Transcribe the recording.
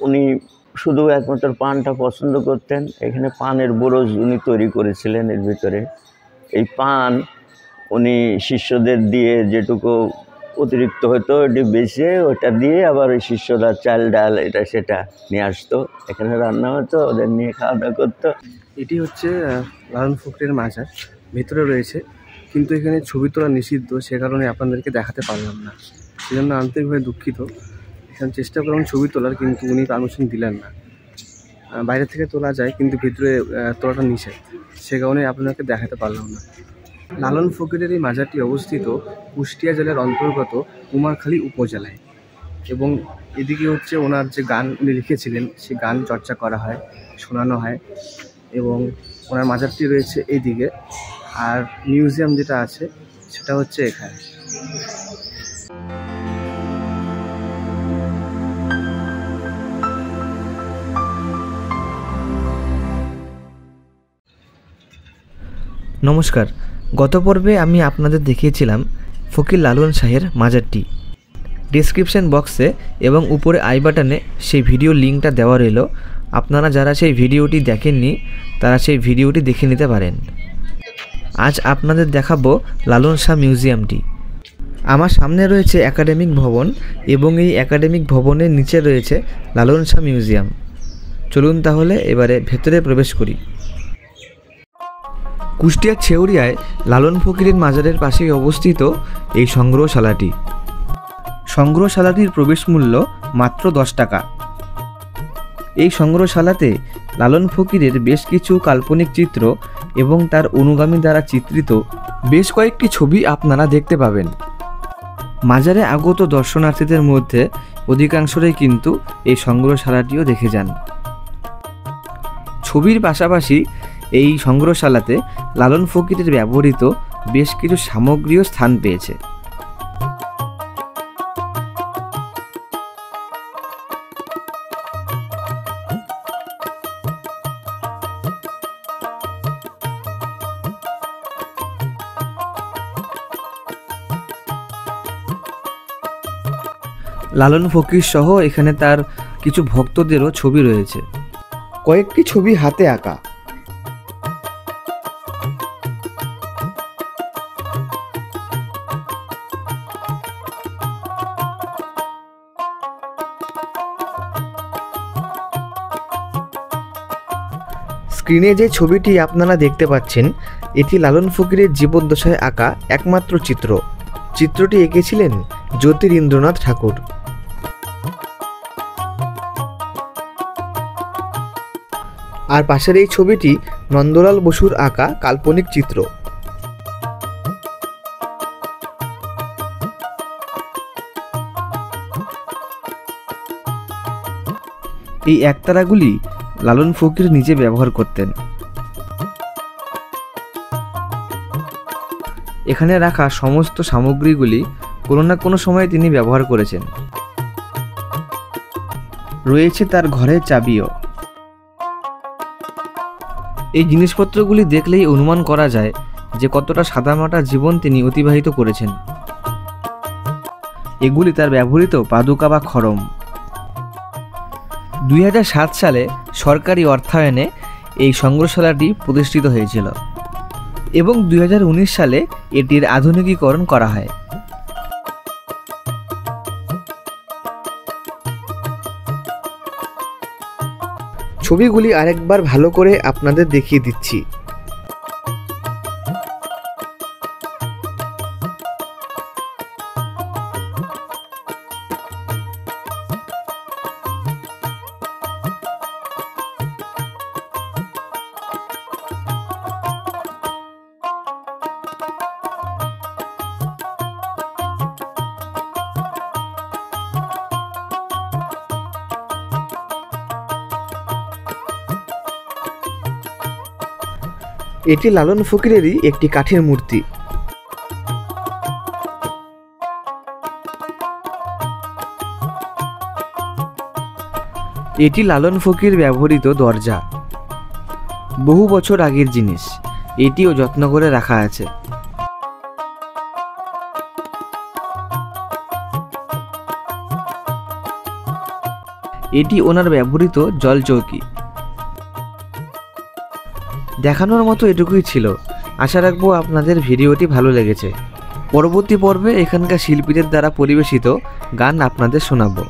উনি শুধু একমাত্র পানটা পছন্দ করতেন। এখানে পানের বোরজ উনি তৈরি করেছিলেন। এর ভিতরে এই পান উনি শিষ্যদের দিয়ে যেটুকু অতিরিক্ত হতো ওটি বেছে ওটা দিয়ে আবার ওই শিষ্যরা চাল ডাল এটা সেটা নিয়ে আসতো, এখানে রান্না হতো, ওদের নিয়ে খাওয়া দাওয়া করতো। এটি হচ্ছে লালন ফকিরের মাজার, ভেতরে রয়েছে, কিন্তু এখানে ছবি তোলা নিষিদ্ধ, সে কারণে আপনাদেরকে দেখাতে পারলাম না, সেজন্য আন্তরিকভাবে দুঃখিত। এখানে চেষ্টা করলাম ছবি তোলার, কিন্তু উনি পারমিশন দিলেন না। বাইরে থেকে তোলা যায় কিন্তু ভিতরে তোলাটা নিষেধ, সে কারণে আপনাদেরকে দেখাতে পারলাম না। লালন ফকিরের এই মাজারটি অবস্থিত কুষ্টিয়া জেলার অন্তর্গত কুমারখালী উপজেলায়, এবং এদিকে হচ্ছে ওনার যে গান উনি লিখেছিলেন সেই গান চর্চা করা হয়, শোনানো হয়, এবং ওনার মাজারটি রয়েছে এইদিকে, আর মিউজিয়াম যেটা আছে সেটা হচ্ছে এখানে। নমস্কার, গত পর্বে আমি আপনাদের দেখিয়েছিলাম ফকির লালন শাহের মাজারটি। ডিসক্রিপশন বক্সে এবং উপরে আই বাটনে সেই ভিডিও লিঙ্কটা দেওয়া রইল। আপনারা যারা সেই ভিডিওটি দেখেননি তারা সেই ভিডিওটি দেখে নিতে পারেন। আজ আপনাদের দেখাবো লালন শাহ মিউজিয়ামটি। আমার সামনে রয়েছে একাডেমিক ভবন, এবং এই একাডেমিক ভবনের নিচে রয়েছে লালন শাহ মিউজিয়াম। চলুন তাহলে এবারে ভেতরে প্রবেশ করি। কুষ্টিয়ার ছেউরিয়ায় লালন ফকিরের মাজারের পাশেই অবস্থিত এই সংগ্রহশালাটি। সংগ্রহশালাটির প্রবেশ মূল্য মাত্র 10 টাকা। এই সংগ্রহশালাতে লালন ফকিরের বেশ কিছু কাল্পনিক চিত্র এবং তার অনুগামী দ্বারা চিত্রিত বেশ কয়েকটি ছবি আপনারা দেখতে পাবেন। মাজারে আগত দর্শনার্থীদের মধ্যে অধিকাংশরাই কিন্তু এই সংগ্রহশালাটিও দেখে যান। ছবির পাশাপাশি এই সংগ্রহশালাতে লালন ফকিরের ব্যবহৃত বেশ কিছু সামগ্রীও স্থান পেয়েছে। লালন ফকির সহ এখানে তার কিছু ভক্তদেরও ছবি রয়েছে। কয়েকটি ছবি হাতে আঁকা। স্ক্রিনে যে ছবিটি আপনারা দেখতে পাচ্ছেন এটি লালন ফকিরের জীবদ্দশায় আঁকা একমাত্র চিত্র। চিত্রটি এঁকেছিলেন জ্যোতিরিন্দ্রনাথ ঠাকুর। আর পাশের এই ছবিটি নন্দলাল বসুর আঁকা কাল্পনিক চিত্র। এই একতারাগুলি লালন ফকির নিজে ব্যবহার করতেন। এখানে রাখা সমস্ত সামগ্রীগুলি কোনো না কোনো সময়ে তিনি ব্যবহার করেছেন। রয়েছে তার ঘরের চাবিও। এই জিনিসপত্রগুলি দেখলেই অনুমান করা যায় যে কতটা সাদামাটা জীবন তিনি অতিবাহিত করেছেন। এগুলি তার ব্যবহৃত পাদুকা বা খড়ম। 2007 সালে সরকারি অর্থায়নে এই সংগ্রহশালাটি প্রতিষ্ঠিত হয়েছিল এবং 2019 সালে এটির আধুনিকীকরণ করা হয়। ছবিগুলি আরেকবার ভালো করে আপনাদের দেখিয়ে দিচ্ছি। এটি লালন ফকিরেরই একটি কাঠের মূর্তি। এটি লালন ফকির ব্যবহৃত দরজা। বহু বছর আগের জিনিস, এটিও যত্ন করে রাখা আছে। এটি ওনার ব্যবহৃত জল চৌকি। দেখানোর মতো এটুকুই ছিল। আশা রাখবো আপনাদের ভিডিওটি ভালো লেগেছে। পরবর্তী পর্বে এখানকার শিল্পীদের দ্বারা পরিবেশিত গান আপনাদের শোনাবো।